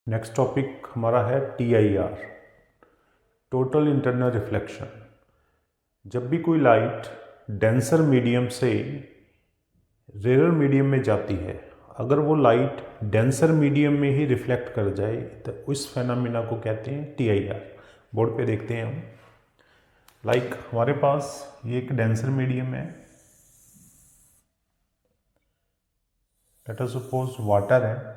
Next topic हमारा है TIR, total internal reflection. जब भी कोई लाइट डेंसर मीडियम से रेयर मीडियम में जाती है, अगर वो लाइट डेंसर मीडियम में ही रिफ्लेक्ट कर जाए तो उस फेनामिना को कहते हैं TIR। बोर्ड पे देखते हैं हम। लाइक हमारे पास ये एक डेंसर मीडियम है, लेट अस सपोज वाटर है।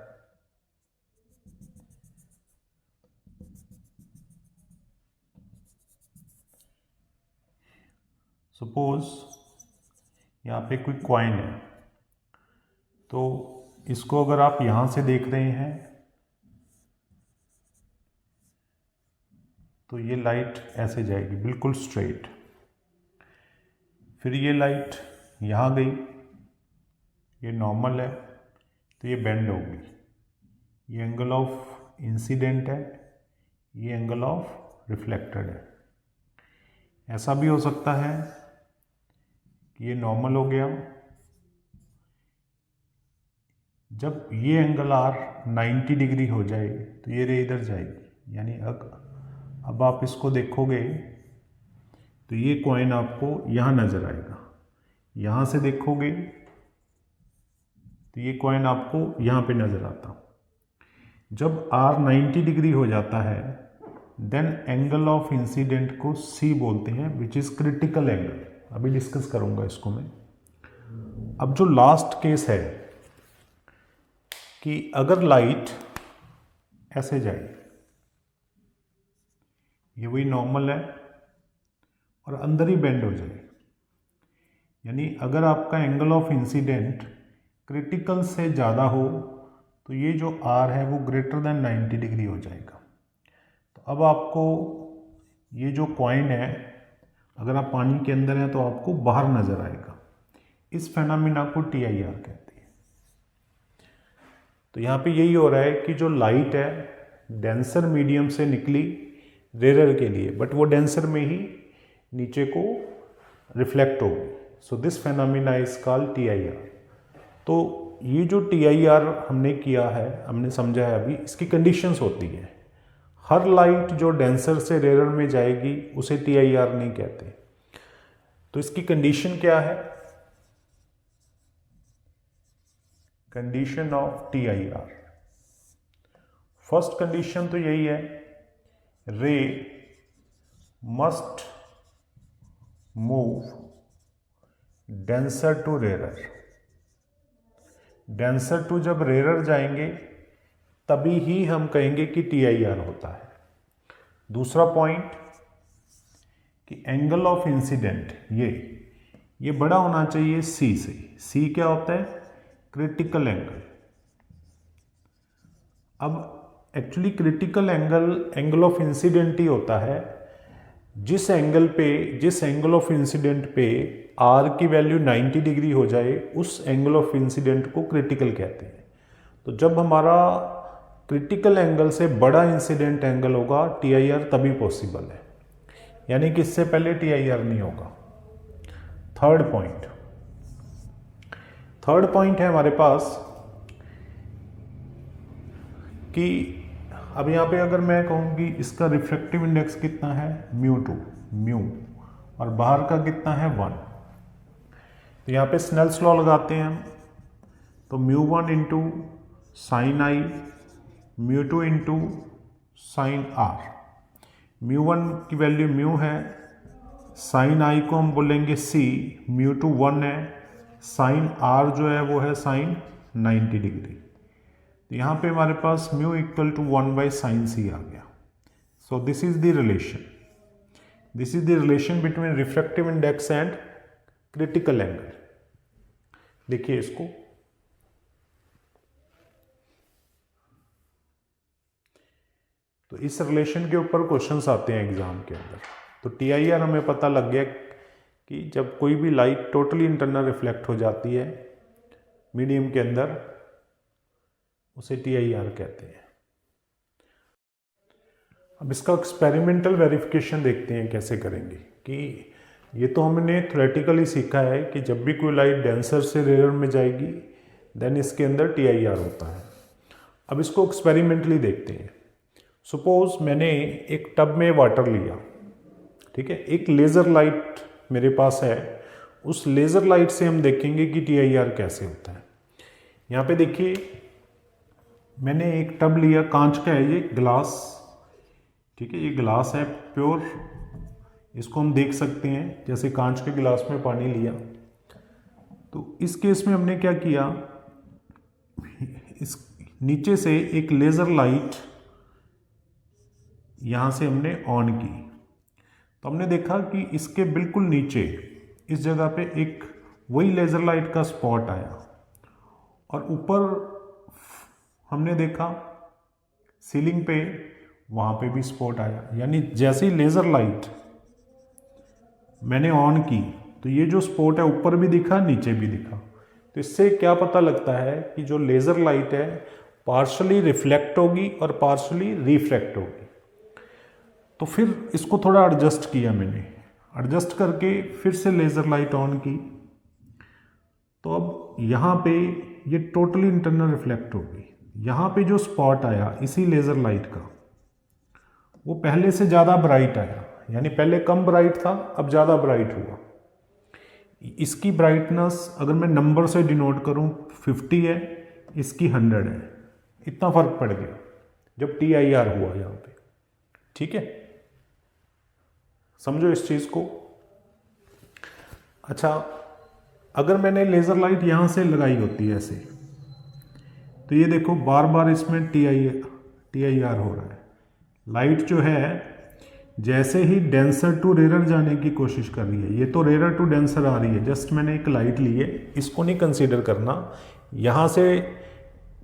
सपोज यहाँ पे कोई कॉइन है, तो इसको अगर आप यहाँ से देख रहे हैं तो ये लाइट ऐसे जाएगी बिल्कुल स्ट्रेट। फिर ये लाइट यहाँ गई, ये नॉर्मल है तो ये बेंड होगी। ये एंगल ऑफ इंसिडेंट है, ये एंगल ऑफ रिफ्लेक्टेड है। ऐसा भी हो सकता है कि ये नॉर्मल हो गया। जब ये एंगल R 90 डिग्री हो जाए तो ये रे इधर जाएगी, यानी अब आप इसको देखोगे तो ये कॉइन आपको यहाँ नज़र आएगा। यहाँ से देखोगे तो ये कॉइन आपको यहाँ पे नज़र आता। जब R 90 डिग्री हो जाता है देन एंगल ऑफ इंसिडेंट को C बोलते हैं, विच इज़ क्रिटिकल एंगल। अभी डिस्कस करूँगा इसको मैं। अब जो लास्ट केस है कि अगर लाइट ऐसे जाए, ये वही नॉर्मल है और अंदर ही बेंड हो जाए, यानी अगर आपका एंगल ऑफ इंसिडेंट क्रिटिकल से ज़्यादा हो तो ये जो R है वो ग्रेटर देन 90 डिग्री हो जाएगा। तो अब आपको ये जो कॉइन है, अगर आप पानी के अंदर हैं तो आपको बाहर नज़र आएगा। इस फेनामिना को TIR कहते हैं। तो यहाँ पे यही हो रहा है कि जो लाइट है डेंसर मीडियम से निकली रेयर के लिए, बट वो डेंसर में ही नीचे को रिफ्लेक्ट होगी। So this phenomena is called TIR। तो ये जो TIR हमने किया है, हमने समझा है अभी, इसकी कंडीशंस होती हैं। हर लाइट जो डेंसर से रेयर में जाएगी उसे TIR नहीं कहते। तो इसकी कंडीशन क्या है? Condition of TIR, first condition तो यही है, ray must move denser to rarer. Denser to जब रेयर जाएंगे तभी ही हम कहेंगे कि TIR होता है। दूसरा पॉइंट कि एंगल ऑफ इंसिडेंट ये बड़ा होना चाहिए C से। C क्या होता है? Critical angle. अब actually critical angle of incident ही होता है जिस एंगल ऑफ इंसिडेंट पे R की वैल्यू 90 डिग्री हो जाए, उस एंगल ऑफ इंसिडेंट को क्रिटिकल कहते हैं। तो जब हमारा क्रिटिकल एंगल से बड़ा इंसिडेंट एंगल होगा TIR तभी पॉसिबल है, यानी कि इससे पहले TIR नहीं होगा। थर्ड पॉइंट है हमारे पास कि अब यहाँ पे अगर मैं कहूँगी इसका रिफ्रैक्टिव इंडेक्स कितना है, म्यू, और बाहर का कितना है 1। तो यहाँ पे स्नेल्स लॉ लगाते हैं हम। तो μ1 into sine I, μ2 into sine r. μ1 की वैल्यू म्यू है, साइन आई को हम बोलेंगे C, μ2 1 है, साइन आर जो है वो है साइन 90 डिग्री। तो यहाँ पे हमारे पास mu equal to 1 by sine C आ गया। So this is the relation between refractive index and critical angle. देखिए इसको, तो इस रिलेशन के ऊपर क्वेश्चंस आते हैं एग्जाम के अंदर। तो TIR हमें पता लग गया कि जब कोई भी लाइट टोटली इंटरनल रिफ्लेक्ट हो जाती है मीडियम के अंदर, उसे TIR कहते हैं। अब इसका एक्सपेरिमेंटल वेरिफिकेशन देखते हैं कैसे करेंगे। कि ये तो हमने थ्योरेटिकली सीखा है कि जब भी कोई लाइट डेंसर से रेयर में जाएगी देन इसके अंदर TIR होता है। अब इसको एक्सपेरिमेंटली देखते हैं। सपोज मैंने एक टब में वाटर लिया, ठीक है, एक लेज़र लाइट मेरे पास है, उस लेज़र लाइट से हम देखेंगे कि TIR कैसे होता है। यहाँ पे देखिए मैंने एक टब लिया, कांच का है ये, ग्लास, ठीक है, ये ग्लास है प्योर, इसको हम देख सकते हैं जैसे कांच के गिलास में पानी लिया। तो इस केस में हमने क्या किया, इस नीचे से एक लेज़र लाइट यहाँ से हमने ऑन की, तो हमने देखा कि इसके बिल्कुल नीचे इस जगह पे एक वही लेज़र लाइट का स्पॉट आया, और ऊपर हमने देखा सीलिंग पे, वहाँ पे भी स्पॉट आया। यानी जैसे ही लेज़र लाइट मैंने ऑन की तो ये जो स्पॉट है ऊपर भी दिखा, नीचे भी दिखा। तो इससे क्या पता लगता है कि जो लेज़र लाइट है पार्शली रिफ्लेक्ट होगी और पार्शली रिफ्रैक्ट होगी। तो फिर इसको थोड़ा एडजस्ट किया मैंने, एडजस्ट करके फिर से लेज़र लाइट ऑन की, तो अब यहाँ पे ये टोटली इंटरनल रिफ्लेक्ट होगी। यहाँ पे जो स्पॉट आया इसी लेज़र लाइट का, वो पहले से ज़्यादा ब्राइट आया, यानी पहले कम ब्राइट था, अब ज़्यादा ब्राइट हुआ। इसकी ब्राइटनेस अगर मैं नंबर से डिनोट करूँ 50 है, इसकी 100 है, इतना फ़र्क पड़ गया जब TIR हुआ यहाँ पे, ठीक है, समझो इस चीज़ को। अच्छा, अगर मैंने लेज़र लाइट यहाँ से लगाई होती है ऐसे, तो ये देखो बार बार इसमें TIR हो रहा है। लाइट जो है जैसे ही डेंसर टू रेयर जाने की कोशिश कर रही है, ये तो रेयर टू डेंसर आ रही है, जस्ट मैंने एक लाइट ली है, इसको नहीं कंसीडर करना। यहाँ से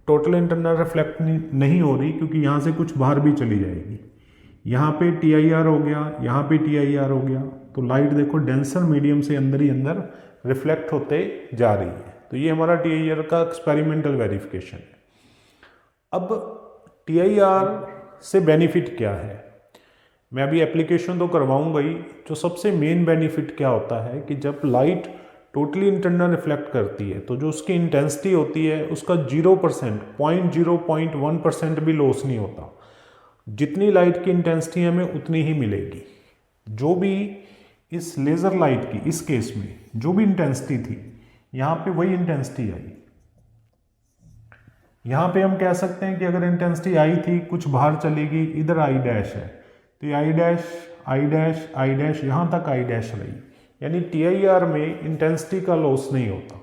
टोटल इंटरनल रिफ्लेक्ट नहीं हो रही, क्योंकि यहाँ से कुछ बाहर भी चली जाएगी। यहाँ पे TIR हो गया, यहाँ पे TIR हो गया, तो लाइट देखो डेंसर मीडियम से अंदर ही अंदर रिफ्लेक्ट होते जा रही है। तो ये हमारा TIR का एक्सपेरिमेंटल वेरिफिकेशन है। अब TIR से बेनिफिट क्या है, मैं अभी एप्लीकेशन तो करवाऊंगा ही। जो सबसे मेन बेनिफिट क्या होता है कि जब लाइट टोटली इंटरनल रिफ्लेक्ट करती है तो जो उसकी इंटेंसिटी होती है उसका 0%, 0.1% भी लॉस नहीं होता। जितनी लाइट की इंटेंसिटी हमें उतनी ही मिलेगी। जो भी इस लेज़र लाइट की इस केस में जो भी इंटेंसिटी थी, यहाँ पे वही इंटेंसिटी आई। यहाँ पे हम कह सकते हैं कि अगर इंटेंसिटी आई थी, कुछ बाहर चलेगी, इधर आई डैश है, तो ये I dash I dash I dash यहाँ तक आई डैश रही। यानी TIR में इंटेंसिटी का लॉस नहीं होता।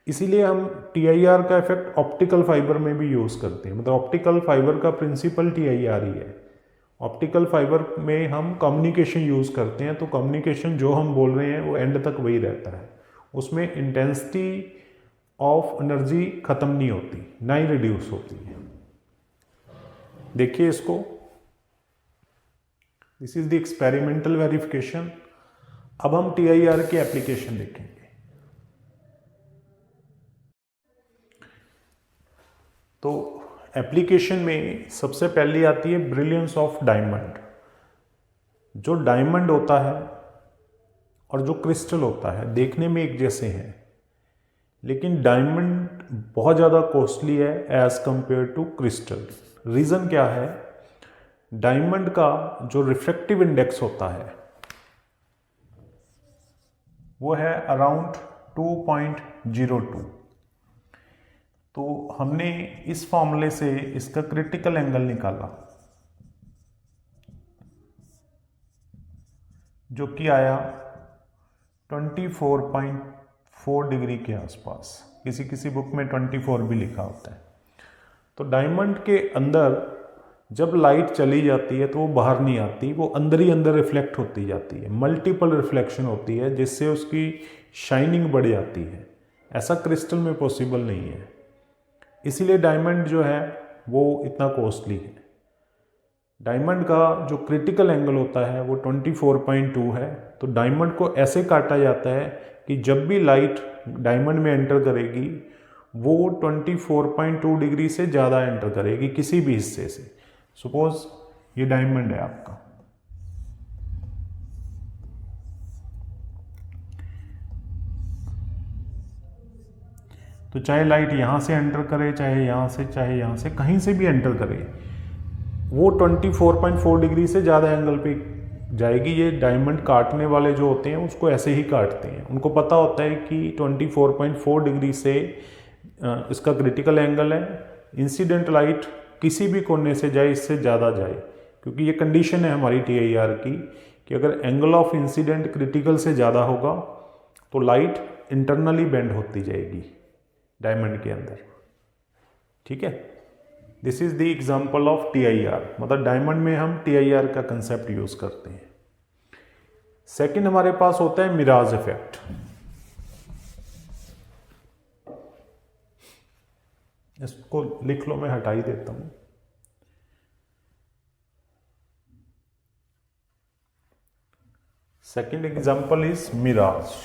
इसीलिए हम TIR का इफेक्ट ऑप्टिकल फाइबर में भी यूज़ करते हैं। मतलब ऑप्टिकल फाइबर का प्रिंसिपल TIR ही है। ऑप्टिकल फाइबर में हम कम्युनिकेशन यूज़ करते हैं, तो कम्युनिकेशन जो हम बोल रहे हैं वो एंड तक वही रहता है। उसमें इंटेंसिटी ऑफ एनर्जी ख़त्म नहीं होती, ना ही रिड्यूस होती है। देखिए इसको, this is the experimental verification. अब हम TIR की एप्लीकेशन देखेंगे। तो एप्लीकेशन में सबसे पहली आती है ब्रिलियंस ऑफ डायमंड। जो डायमंड होता है और जो क्रिस्टल होता है देखने में एक जैसे हैं, लेकिन डायमंड बहुत ज़्यादा कॉस्टली है as compare to crystal. Reason क्या है, डायमंड का जो रिफ्रैक्टिव इंडेक्स होता है वो है अराउंड 2.02। तो हमने इस फॉर्मूले से इसका क्रिटिकल एंगल निकाला, जो कि आया 24.4 डिग्री के आसपास। किसी किसी बुक में 24 भी लिखा होता है। तो डायमंड के अंदर जब लाइट चली जाती है तो वो बाहर नहीं आती, वो अंदर ही अंदर रिफ्लेक्ट होती जाती है। मल्टीपल रिफ्लेक्शन होती है, जिससे उसकी शाइनिंग बढ़ जाती है। ऐसा क्रिस्टल में पॉसिबल नहीं है। इसीलिए डायमंड जो है वो इतना कॉस्टली है। डायमंड का जो क्रिटिकल एंगल होता है वो 24.2 है। तो डायमंड को ऐसे काटा जाता है कि जब भी लाइट डायमंड में एंटर करेगी वो 24.2 डिग्री से ज़्यादा एंटर करेगी किसी भी हिस्से से। सपोज ये डायमंड है आपका, तो तो चाहे लाइट यहाँ से एंटर करे, चाहे यहाँ से, कहीं से भी एंटर करे, वो 24.4 डिग्री से ज़्यादा एंगल पे जाएगी। ये डायमंड काटने वाले जो होते हैं उसको ऐसे ही काटते हैं, उनको पता होता है कि 24.4 डिग्री से इसका क्रिटिकल एंगल है, इंसिडेंट लाइट किसी भी कोने से जाए इससे ज़्यादा जाए, क्योंकि ये कंडीशन है हमारी TIR की कि अगर एंगल ऑफ इंसिडेंट क्रिटिकल से ज़्यादा होगा तो लाइट इंटरनली बेंड होती जाएगी डायमंड के अंदर। ठीक है, this is the example of TIR, मतलब डायमंड में हम TIR का कंसेप्ट यूज करते हैं। सेकंड हमारे पास होता है मिराज इफेक्ट। इसको लिख लो, मैं हटा ही देता हूं। Second example is mirage.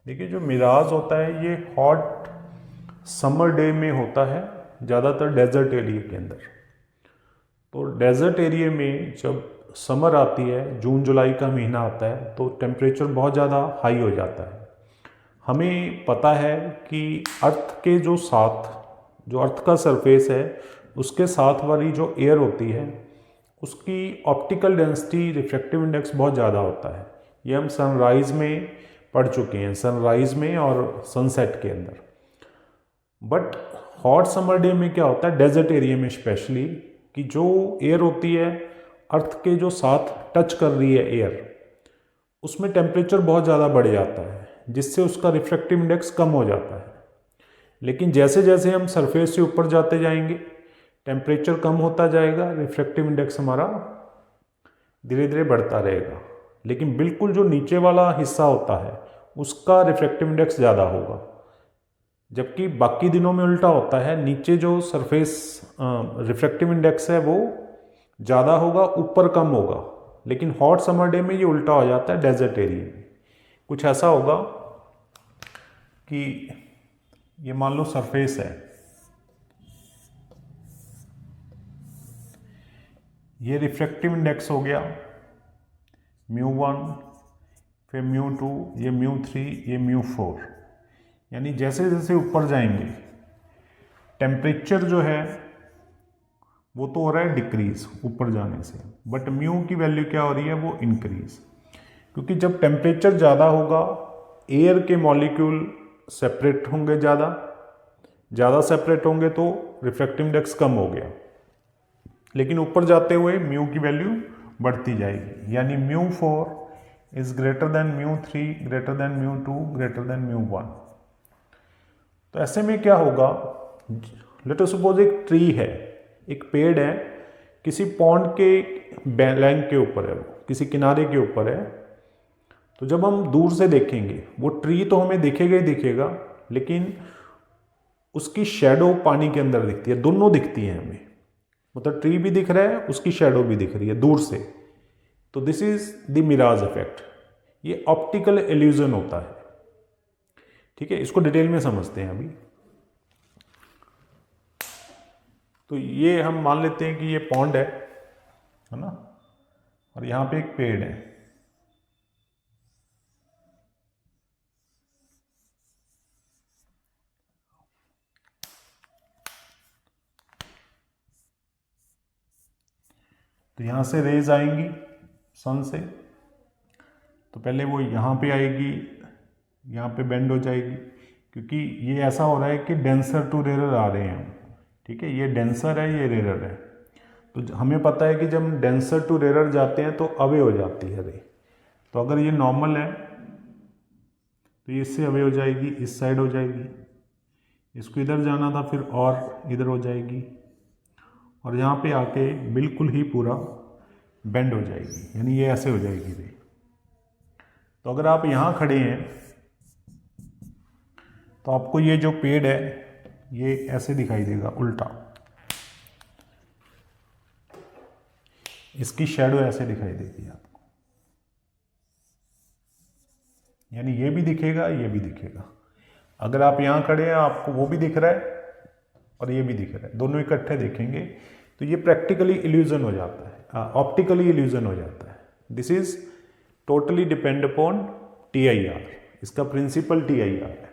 देखिए, जो मिराज होता है ये हॉट समर डे में होता है, ज़्यादातर डेजर्ट एरिया के अंदर। तो डेजर्ट एरिया में जब समर आती है, जून जुलाई का महीना आता है, तो टेम्परेचर बहुत ज़्यादा हाई हो जाता है। हमें पता है कि अर्थ के जो अर्थ का सरफेस है उसके साथ वाली जो एयर होती है उसकी ऑप्टिकल डेंसिटी, रिफ्रैक्टिव इंडेक्स बहुत ज़्यादा होता है। ये हम सनराइज में पढ़ चुके हैं, सनराइज में और सनसेट के अंदर। बट हॉट समर डे में क्या होता है, डेजर्ट एरिया में स्पेशली, कि जो एयर होती है अर्थ के जो साथ टच कर रही है एयर, उसमें टेम्परेचर बहुत ज़्यादा बढ़ जाता है, जिससे उसका रिफ्रैक्टिव इंडेक्स कम हो जाता है। लेकिन जैसे जैसे हम सरफेस से ऊपर जाते जाएंगे टेम्परेचर कम होता जाएगा, रिफ्रैक्टिव इंडेक्स हमारा धीरे धीरे बढ़ता रहेगा। लेकिन बिल्कुल जो नीचे वाला हिस्सा होता है उसका रिफ्रैक्टिव इंडेक्स ज़्यादा होगा, जबकि बाकी दिनों में उल्टा होता है, नीचे जो सरफेस रिफ्रैक्टिव इंडेक्स है वो ज़्यादा होगा, ऊपर कम होगा। लेकिन हॉट समर डे में ये उल्टा हो जाता है डेजर्ट एरिया में। कुछ ऐसा होगा कि ये मान लो सरफेस है, ये रिफ्रैक्टिव इंडेक्स हो गया μ1, फिर μ2, ये μ3, ये μ4। यानी जैसे जैसे ऊपर जाएंगे टेम्परेचर जो है वो तो हो रहा है डिक्रीज ऊपर जाने से, बट म्यू की वैल्यू क्या हो रही है, वो इंक्रीज। क्योंकि जब टेम्परेचर ज़्यादा होगा एयर के मॉलिक्यूल सेपरेट होंगे, ज़्यादा सेपरेट होंगे तो रिफ्रैक्टिव इंडेक्स कम हो गया। लेकिन ऊपर जाते हुए म्यू की वैल्यू बढ़ती जाएगी, यानी μ4 is greater than μ3, greater than μ2, greater than μ1। तो ऐसे में क्या होगा, लेट अस सपोज एक ट्री है, एक पेड़ है, किसी पॉन्ड के बैंक के ऊपर है, वो किसी किनारे के ऊपर है। तो जब हम दूर से देखेंगे वो ट्री तो हमें दिखेगा ही दिखेगा, लेकिन उसकी शैडो पानी के अंदर दिखती है, दोनों दिखती हैं हमें, मतलब ट्री भी दिख रहा है, उसकी शैडो भी दिख रही है दूर से। तो this is the mirage effect. ये ऑप्टिकल इल्यूजन होता है। ठीक है, इसको डिटेल में समझते हैं अभी। तो ये हम मान लेते हैं कि ये पॉन्ड है ना, और यहां पे एक पेड़ है। तो यहां से रेज आएंगी सन से, तो पहले वो यहां पे आएगी, यहाँ पे बेंड हो जाएगी, क्योंकि ये ऐसा हो रहा है कि डेंसर टू रेरर आ रहे हैं। ठीक है, ये डेंसर है, ये रेरर है। तो हमें पता है कि जब हम डेंसर टू रेरर जाते हैं तो अवे हो जाती है रे। तो अगर ये नॉर्मल है तो ये इससे अवे हो जाएगी, इस साइड हो जाएगी, इसको इधर जाना था फिर और इधर हो जाएगी, और यहाँ पे आके बिल्कुल ही पूरा बेंड हो जाएगी, यानी ये ऐसे हो जाएगी रे। तो अगर आप यहाँ खड़े हैं तो आपको ये जो पेड़ है ये ऐसे दिखाई देगा उल्टा, इसकी शैडो ऐसे दिखाई देगी आपको, यानी ये भी दिखेगा, ये भी दिखेगा। अगर आप यहाँ खड़े हैं आपको वो भी दिख रहा है और ये भी दिख रहा है, दोनों इकट्ठे देखेंगे तो ये प्रैक्टिकली इल्यूजन हो जाता है, ऑप्टिकली इल्यूजन हो जाता है। This is totally depend upon TIR, इसका प्रिंसिपल TIR है।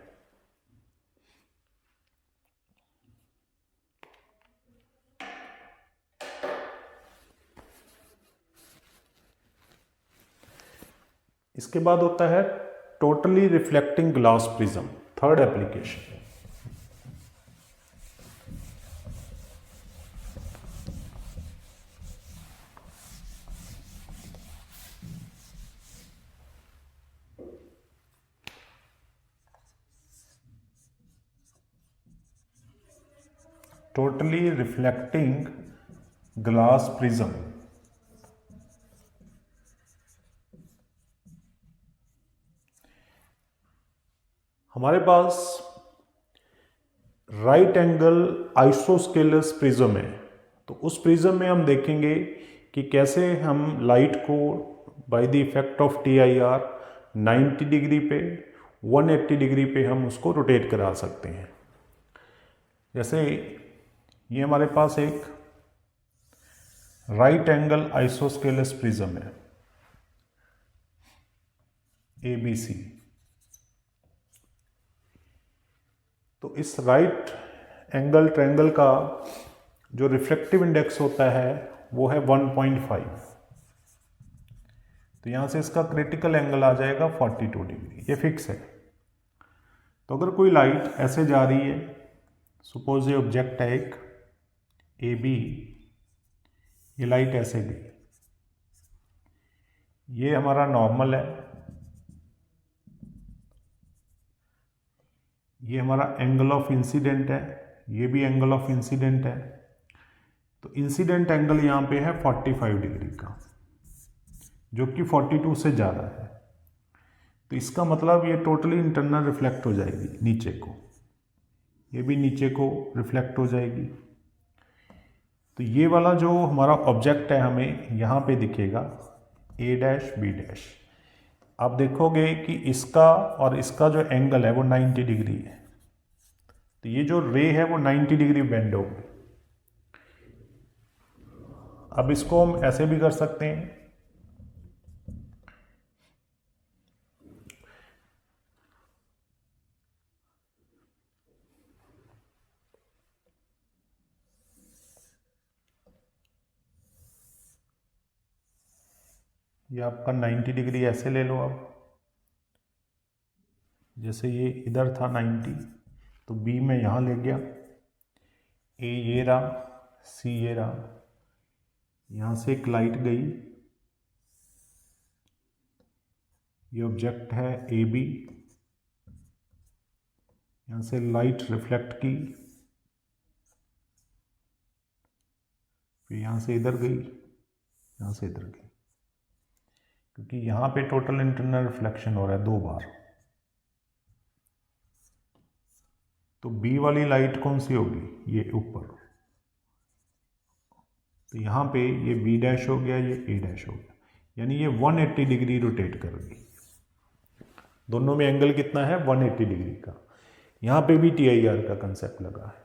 इसके बाद होता है totally reflecting glass prism, third application. Totally reflecting glass prism. हमारे पास राइट एंगल आइसोस्केलस प्रिज्म है, तो उस प्रिज्म में हम देखेंगे कि कैसे हम लाइट को by the effect of TIR 90 degree पे 180 डिग्री पे हम उसको रोटेट करा सकते हैं। जैसे ये हमारे पास एक राइट एंगल आइसोस्केलस प्रिज्म है ABC। तो इस राइट एंगल ट्रायंगल का जो रिफ्लेक्टिव इंडेक्स होता है वो है 1.5। तो यहाँ से इसका क्रिटिकल एंगल आ जाएगा 42 डिग्री, ये फिक्स है। तो अगर कोई लाइट ऐसे जा रही है, सपोज ये ऑब्जेक्ट है एक AB, ये लाइट ऐसे गई, ये हमारा नॉर्मल है, ये हमारा एंगल ऑफ इंसिडेंट है, ये भी एंगल ऑफ इंसिडेंट है। तो इंसिडेंट एंगल यहाँ पे है 45 डिग्री का, जो कि 42 से ज़्यादा है। तो इसका मतलब ये टोटली इंटरनल रिफ्लेक्ट हो जाएगी नीचे को, ये भी नीचे को रिफ्लेक्ट हो जाएगी। तो ये वाला जो हमारा ऑब्जेक्ट है हमें यहाँ पे दिखेगा A', B'। आप देखोगे कि इसका और इसका जो एंगल है वो 90 डिग्री है। तो ये जो रे है वो 90 डिग्री बेंड होगी। अब इसको हम ऐसे भी कर सकते हैं, ये आपका 90 डिग्री ऐसे ले लो। अब जैसे ये इधर था 90, तो B में यहाँ ले गया, A ये रहा, C ये रहा, यहाँ से एक लाइट गई, ये ऑब्जेक्ट है AB, यहाँ से लाइट रिफ्लेक्ट की, फिर यहाँ से इधर गई, यहाँ से इधर गई, क्योंकि यहाँ पे टोटल इंटरनल रिफ्लेक्शन हो रहा है 2 बार। तो B वाली लाइट कौन सी होगी, ये ऊपर। तो यहाँ पे ये B' हो गया, ये A' हो गया, यानी ये 180 डिग्री रोटेट कर गई। दोनों में एंगल कितना है, 180 डिग्री का। यहाँ पे भी TIR का कंसेप्ट लगा है।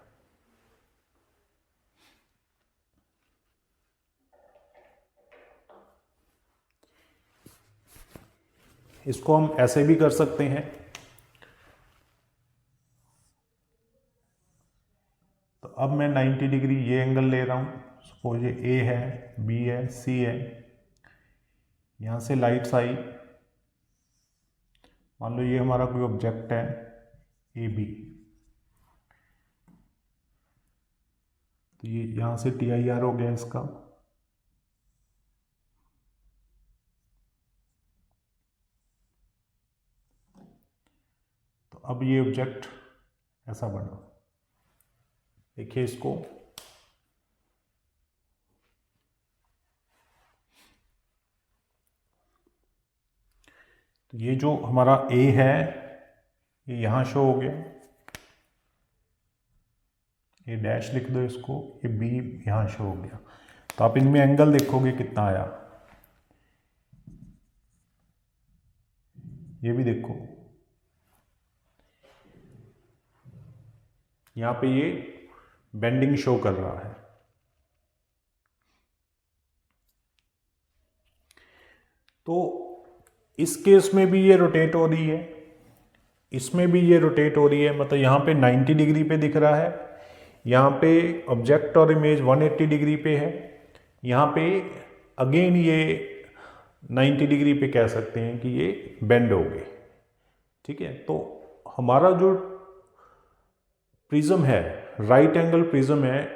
इसको हम ऐसे भी कर सकते हैं। तो अब मैं 90 डिग्री ये एंगल ले रहा हूँ, सपोज ये A है, B है, C है, यहाँ से लाइट्स आई, मान लो ये हमारा कोई ऑब्जेक्ट है AB, तो ये यहाँ से TIR हो गया इसका। तो अब ये ऑब्जेक्ट ऐसा बना, देखिए इसको, तो ये जो हमारा A है ये यहाँ शो हो गया, A' लिख दो इसको, ये B यहाँ शो हो गया। तो आप इनमें एंगल देखोगे कितना आया, ये भी देखो, यहाँ पे ये बेंडिंग शो कर रहा है। तो इस केस में भी ये रोटेट हो रही है, इसमें भी ये रोटेट हो रही है, मतलब यहाँ पे 90 डिग्री पे दिख रहा है, यहाँ पे ऑब्जेक्ट और इमेज 180 डिग्री पे है, यहाँ पे अगेन ये 90 डिग्री पे कह सकते हैं कि ये बेंड हो गए। ठीक है, तो हमारा जो प्रिज्म है, राइट एंगल प्रिज्म है,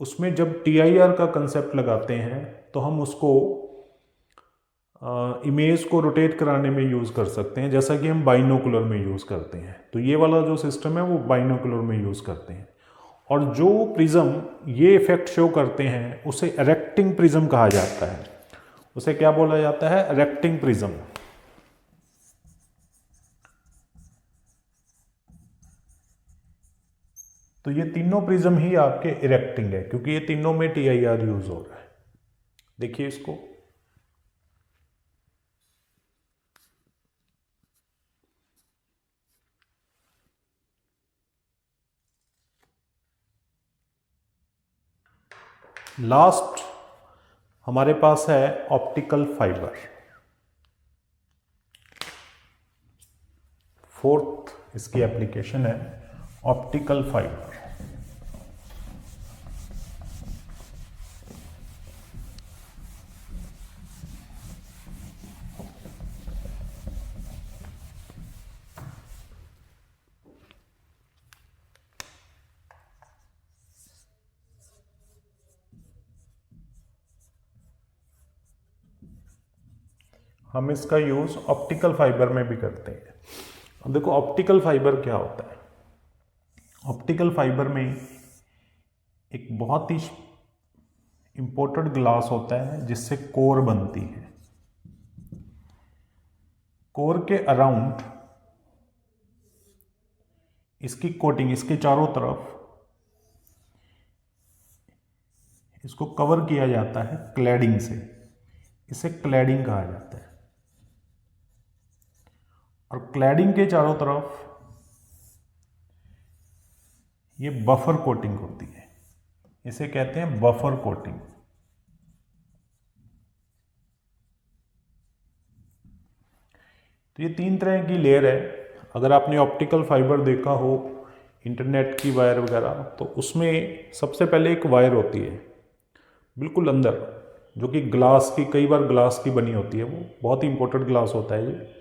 उसमें जब TIR का कंसेप्ट लगाते हैं तो हम उसको इमेज को रोटेट कराने में यूज़ कर सकते हैं, जैसा कि हम बाइनोकुलर में यूज़ करते हैं। तो ये वाला जो सिस्टम है वो बाइनोकुलर में यूज़ करते हैं। और जो प्रिज्म ये इफेक्ट शो करते हैं उसे इरेक्टिंग प्रिज्म कहा जाता है। उसे क्या बोला जाता है? Erecting prism. तो ये तीनों प्रिज्म ही आपके इरेक्टिंग है, क्योंकि ये तीनों में TIR यूज हो रहा है। देखिए इसको, लास्ट हमारे पास है ऑप्टिकल फाइबर। फोर्थ इसकी एप्लीकेशन है ऑप्टिकल फाइबर। हम इसका यूज ऑप्टिकल फाइबर में भी करते हैं। अब देखो ऑप्टिकल फाइबर क्या होता है। ऑप्टिकल फाइबर में एक बहुत ही इंपॉर्टेंट ग्लास होता है जिससे कोर बनती है। कोर के अराउंड इसकी कोटिंग, इसके चारों तरफ इसको कवर किया जाता है क्लैडिंग से। इसे क्लैडिंग कहा जाता है। और क्लैडिंग के चारों तरफ ये बफर कोटिंग होती है। इसे कहते हैं बफर कोटिंग। तो ये तीन तरह की लेयर है। अगर आपने ऑप्टिकल फाइबर देखा हो, इंटरनेट की वायर वगैरह, तो उसमें सबसे पहले एक वायर होती है बिल्कुल अंदर, जो कि ग्लास की, कई बार ग्लास की बनी होती है। वो बहुत ही इंपॉर्टेंट ग्लास होता है ये।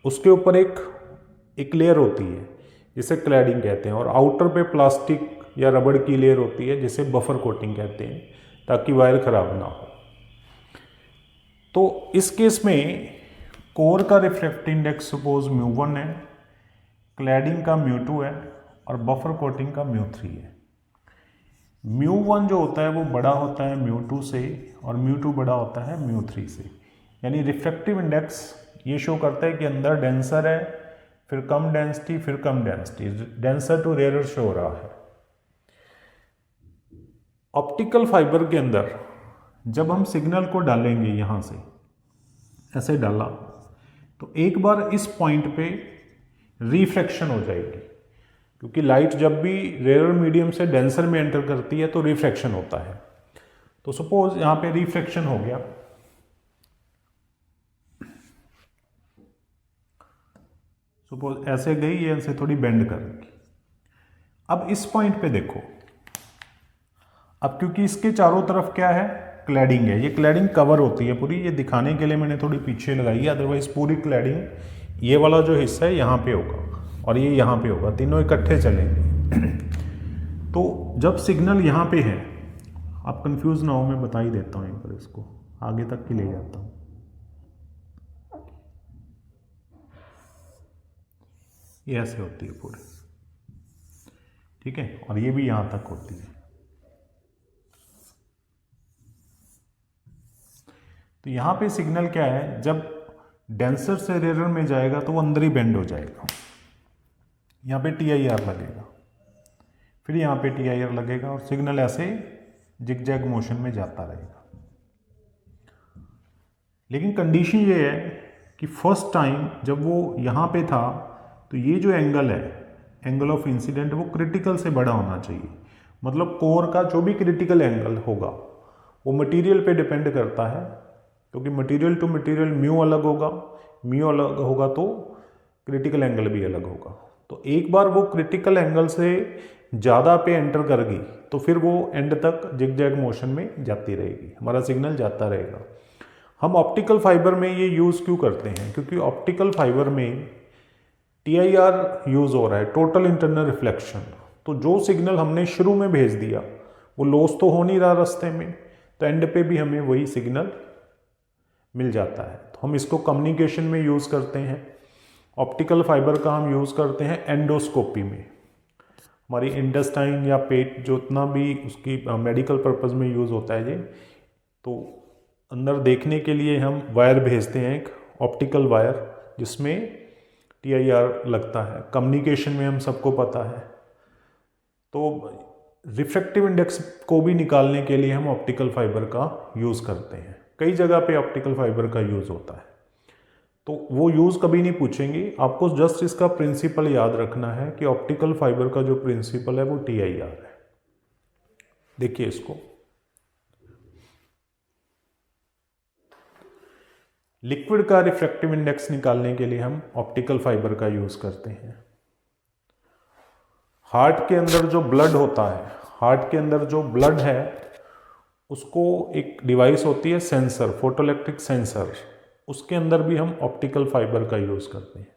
उसके ऊपर एक लेयर होती है जिसे क्लैडिंग कहते हैं, और आउटर पे प्लास्टिक या रबड़ की लेयर होती है जिसे बफर कोटिंग कहते हैं, ताकि वायर खराब ना हो। तो इस केस में कोर का रिफ्रैक्टिव इंडेक्स सपोज μ1 है, क्लैडिंग का μ2 है और बफर कोटिंग का μ3 है। μ1 जो होता है वो बड़ा होता है μ2 से, और μ2 बड़ा होता है μ3 से। यानी रिफ्रैक्टिव इंडेक्स ये शो करता है कि अंदर डेंसर है, फिर कम डेंसिटी, फिर कम density, denser to rare show हो रहा है। ऑप्टिकल फाइबर के अंदर जब हम सिग्नल को डालेंगे, यहाँ से ऐसे डाला, तो एक बार इस पॉइंट पे रिफ्रैक्शन हो जाएगी, क्योंकि लाइट जब भी रेयर मीडियम से डेंसर में एंटर करती है तो रिफ्रैक्शन होता है। तो सपोज यहाँ पे रिफ्रैक्शन हो गया, सपोज ऐसे गई, ये ऐसे थोड़ी बेंड कर रही। अब इस पॉइंट पे देखो, अब क्योंकि इसके चारों तरफ क्या है, क्लैडिंग है, ये क्लैडिंग कवर होती है पूरी। ये दिखाने के लिए मैंने थोड़ी पीछे लगाई है, अदरवाइज पूरी क्लैडिंग, ये वाला जो हिस्सा है यहाँ पे होगा और ये यहाँ पे होगा, तीनों इकट्ठे चलेंगे। तो जब सिग्नल यहाँ पे है, आप कंफ्यूज ना हो, मैं बता ही देता हूँ एक बार, इसको आगे तक ही ले जाता हूँ। ये ऐसे होती है पूरी, ठीक है, और ये भी यहाँ तक होती है। तो यहाँ पे सिग्नल क्या है, जब डेंसर से रेयर में जाएगा तो वो अंदर ही बेंड हो जाएगा। यहाँ पे TIR लगेगा, फिर यहाँ पे TIR लगेगा, और सिग्नल ऐसे जिगजैग मोशन में जाता रहेगा। लेकिन कंडीशन ये है कि फर्स्ट टाइम जब वो यहाँ पे था, तो ये जो एंगल है एंगल ऑफ इंसिडेंट वो क्रिटिकल से बड़ा होना चाहिए। मतलब कोर का जो भी क्रिटिकल एंगल होगा वो मटेरियल पे डिपेंड करता है, क्योंकि मटेरियल टू मटेरियल म्यू अलग होगा, म्यू अलग होगा तो क्रिटिकल एंगल भी अलग होगा। तो एक बार वो क्रिटिकल एंगल से ज़्यादा पे एंटर कर गई तो फिर वो एंड तक जिगजैग मोशन में जाती रहेगी, हमारा सिग्नल जाता रहेगा। हम ऑप्टिकल फाइबर में ये यूज़ क्यों करते हैं, क्योंकि ऑप्टिकल फाइबर में TIR यूज़ हो रहा है, टोटल इंटरनल रिफ्लेक्शन। तो जो सिग्नल हमने शुरू में भेज दिया वो लॉस तो हो नहीं रहा रास्ते में, तो एंड पे भी हमें वही सिग्नल मिल जाता है। तो हम इसको कम्युनिकेशन में यूज़ करते हैं। ऑप्टिकल फाइबर का हम यूज़ करते हैं एंडोस्कोपी में, हमारी इंटेस्टाइन या पेट जो इतना भी उसकी मेडिकल पर्पज़ में यूज़ होता है ये, तो अंदर देखने के लिए हम वायर भेजते हैं, एक ऑप्टिकल वायर जिसमें TIR लगता है। कम्युनिकेशन में हम सबको पता है। तो रिफ्रैक्टिव इंडेक्स को भी निकालने के लिए हम ऑप्टिकल फाइबर का यूज़ करते हैं। कई जगह पे ऑप्टिकल फाइबर का यूज़ होता है, तो वो यूज़ कभी नहीं पूछेंगे आपको, जस्ट इसका प्रिंसिपल याद रखना है कि ऑप्टिकल फाइबर का जो प्रिंसिपल है वो TIR है। देखिए इसको, लिक्विड का रिफ्रैक्टिव इंडेक्स निकालने के लिए हम ऑप्टिकल फाइबर का यूज़ करते हैं। हार्ट के अंदर जो ब्लड होता है, हार्ट के अंदर जो ब्लड है उसको एक डिवाइस होती है सेंसर, फोटोइलेक्ट्रिक सेंसर, उसके अंदर भी हम ऑप्टिकल फाइबर का यूज़ करते हैं।